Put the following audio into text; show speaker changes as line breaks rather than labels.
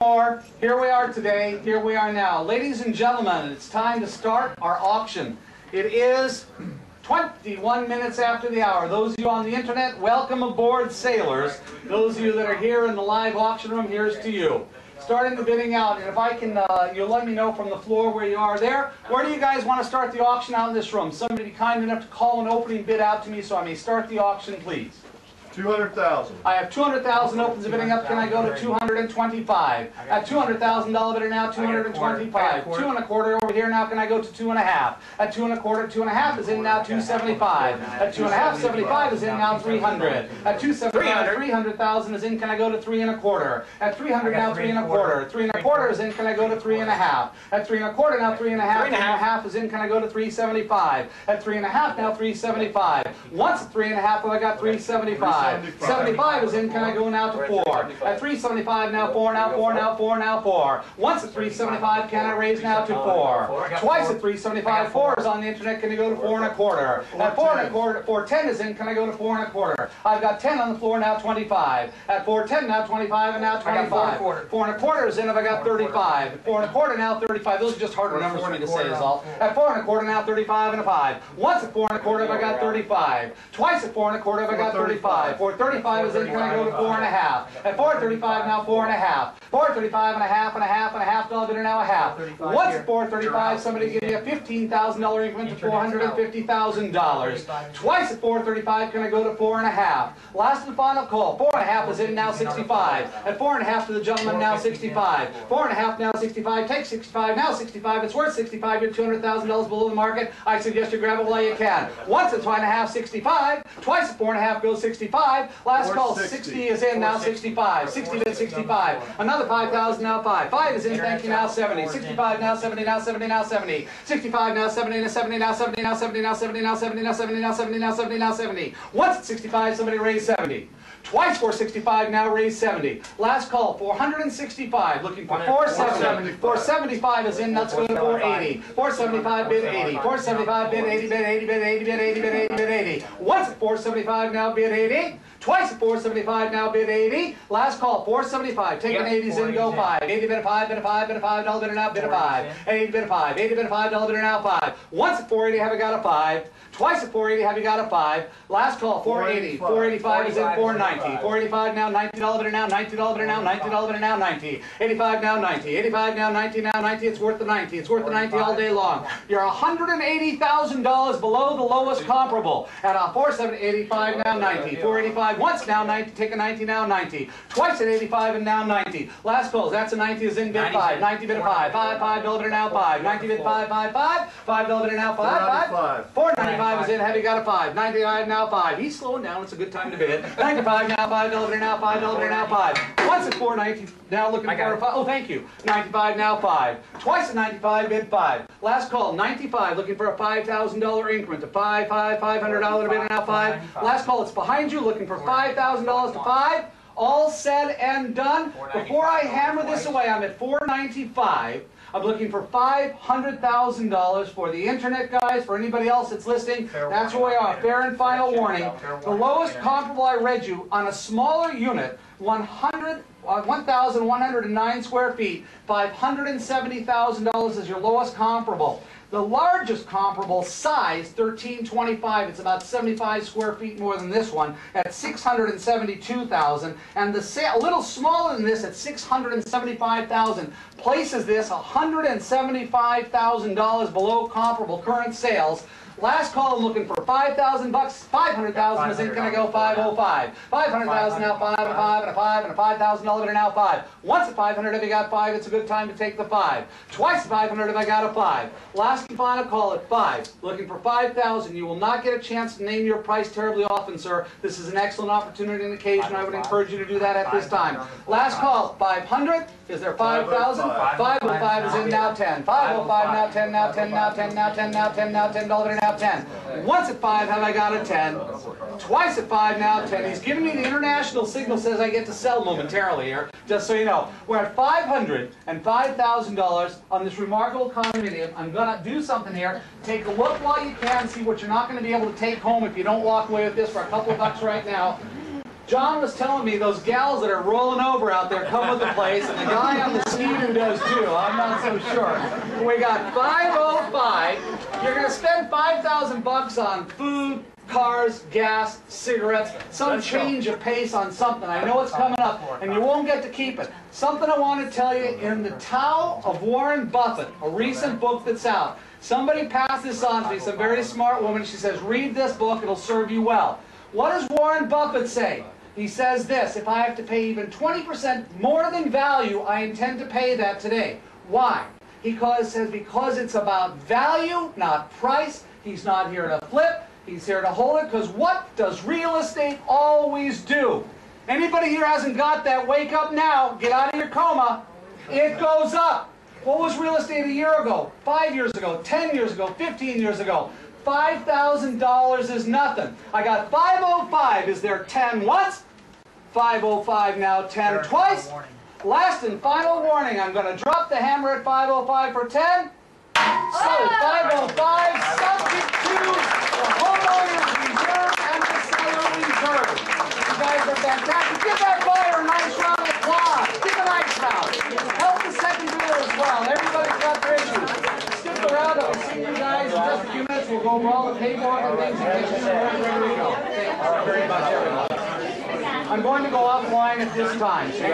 more. Here we are today. Here we are now. Ladies and gentlemen, it's time to start our auction. It is 21 minutes after the hour. Those of you on the internet, welcome aboard, sailors. Those of you that are here in the live auction room, here's to you. Starting the bidding out, and if I can, you'll let me know from the floor where you are there. Where do you guys want to start the auction out in this room? Somebody be kind enough to call an opening bid out to me so I may start the auction, please.
200,000.
I have 200,000 opens the bidding up. Can I go to 225? At $200,000 bidder now, 225. 2 1/4 over here now. Can I go to 2 1/2? At 2 1/4, 2 1/2 is in now 275. At 2 1/2, 75 is in now 300. At 275, 300,000 is in. Can I go to 3 1/4? At 300 now 3 1/4. 3 1/4 is in. Can I go to 3 1/2? At 3 1/4 now 3 1/2. 3 1/2 is in. Can I go to 375? At 3 1/2 now 375. Once at 3 1/2, well, I got 375. 75 is in. Can I go now to 4? At 375 now 4, now 4, now 4, now 4. Once at 375, can I raise now to 4? Twice at 375, 4 is on the internet. Can you go to 4 1/4? At 4 1/4, 410 is in. Can I go to 4 1/4? I've got 10 on the floor now, 25. At 410 now 25 and now 25. 4 1/4 is in. Have I got 35? At 4 1/4 now 35. Those are just harder numbers for me to say is all. At 4 1/4 now 35 and a 5. Once at 4 1/4 have I got 35. Twice at 4 1/4 have I got 35. 435 is in. Can I go to 4 1/2? At 435 now 4 1/2. 435 and a half and a half and a half. Dollar bidder now a half. Once at 435, somebody give me a $15,000 increment to $450,000. Twice at 435, can I go to 4 1/2? Last and final call. 4 1/2 is in now 65. At 4 1/2 to the gentleman now 65. 4 1/2 now 65. Take 65 now 65. It's worth 65. You're $200,000 below the market. I suggest you grab it while you can. Once at 5 1/2, 65. Twice at 4 1/2 goes 65. Last call, 60 is in now 65. 60 bid 65. Another 5,000 now 5. 5 is in, thank you, now 70. 65 now 70, now 70, now 70. 65 now 70, now 70, now 70, now 70, now 70, now 70, now 70, now 70, now 70, now 70. Once at 65, somebody raised 70. Twice 465, now raised 70. Last call, 465, looking for 470. 475 is in, let's go to 480. 475 bid 80. 475 bid 80, bid 80, bid 80, bid 80, bid 80, bid 80. Once at 475, now bid 80. Twice at 475, now bid 80. Last call, 475. Take an 80s in, go 5. 80 bid a 5, bid a 5, bid a $5 bidder now, bid a 5. 80 bid a 5. 80 bid a $5 bidder now 5. Once at 480, have I got a 5. Twice at 480, have you got a 5. Last call, 480. 485 is in, 490. 485 now, $90 bidder now, $90 bidder now, $90 bidder now, 90. 85 now, 90. 85 now, 90 now, 90. It's worth the 90. It's worth the 90 all day long. You're $180,000 below the lowest comparable. At 470, 85 now, 90. 485 once now, 90. Take a 90 now, 90. Twice at 85 and now 90. Last calls, that's a 90 is in, bid 5. 90 bid a 5. 5 $5 bidder now 5. 90 bid 5, 5, 5. $5 bidder now 5, 5. 495 is in, have you got a 5. 95 now 5. He's slowing down, it's a good time to bid. 95 now, $5 bidder now, $5 bidder now 5. Once at 490, now looking for a 5. Oh, thank you. 95 now 5. Twice at 95, bid 5. Last call, 95, looking for a $5,000 increment to 5, $500 bidder now 5. Last call, it's behind you, looking for $5,000 to 5. All said and done. Before I hammer this away, I'm at 495. I'm looking for $500,000 for the internet guys, for anybody else that's listening. That's where we are. Fair and final warning. The lowest comparable I read you on a smaller unit, 1,109 square feet, $570,000 is your lowest comparable. The largest comparable size, 1325, it's about 75 square feet more than this one, at 672,000, and the a little smaller than this at 675,000 places this $175,000 below comparable current sales. Last call, I'm looking for $5,000. 500,000 is in. Can I go 505? 500,000 now 5 and a 5 and a 5 and a $5,000 bidder now 5. Once at 500, have you got 5? It's a good time to take the 5. Twice at 500, have I got a 5? Last and final call at 5. Looking for 5,000. You will not get a chance to name your price terribly often, sir. This is an excellent opportunity and occasion. I would encourage you to do that at this time. Last call, 500. Is there 5,000? 505 is in now 10. 505 now 10, now 10, now 10, now 10, now 10, now $10 bidder now 10. Once at 5, have I got a 10? Twice at 5, now 10. He's giving me the international signal, says I get to sell momentarily here, just so you know. We're at $500 and $5,000 on this remarkable condominium. I'm going to do something here. Take a look while you can, see what you're not going to be able to take home if you don't walk away with this for a couple of bucks right now. John was telling me those gals that are rolling over out there come with the place, and the guy on the Ski-Doo does too. I'm not so sure. We got 505. You're going to spend $5,000 on food, cars, gas, cigarettes, some change of pace on something. I know it's coming up, and you won't get to keep it. Something I want to tell you, in the Tao of Warren Buffett, a recent book that's out. Somebody passed this on to me, some very smart woman. She says, read this book, it'll serve you well. What does Warren Buffett say? He says this: if I have to pay even 20% more than value, I intend to pay that today. Why? He says because it's about value, not price. He's not here to flip. He's here to hold it, because what does real estate always do? Anybody here hasn't got that, wake up now, get out of your coma. It goes up. What was real estate a year ago, 5 years ago, 10 years ago, 15 years ago? $5,000 is nothing. I got 505. Is there 10 once? 505 now, 10 twice. Last and final warning. I'm going to drop the hammer at 505 for 10. So 505, subject to the homeowner's reserve and the seller reserve. You guys are fantastic. Give that buyer a nice round of applause. Give a nice round. Help the second bidder as well. Everybody's got their issues. Stick around. I'll see you guys in just a few minutes. We'll go over all the paperwork and things and get you ready to go. Thank you very much, everyone. I'm going to go offline at this time. So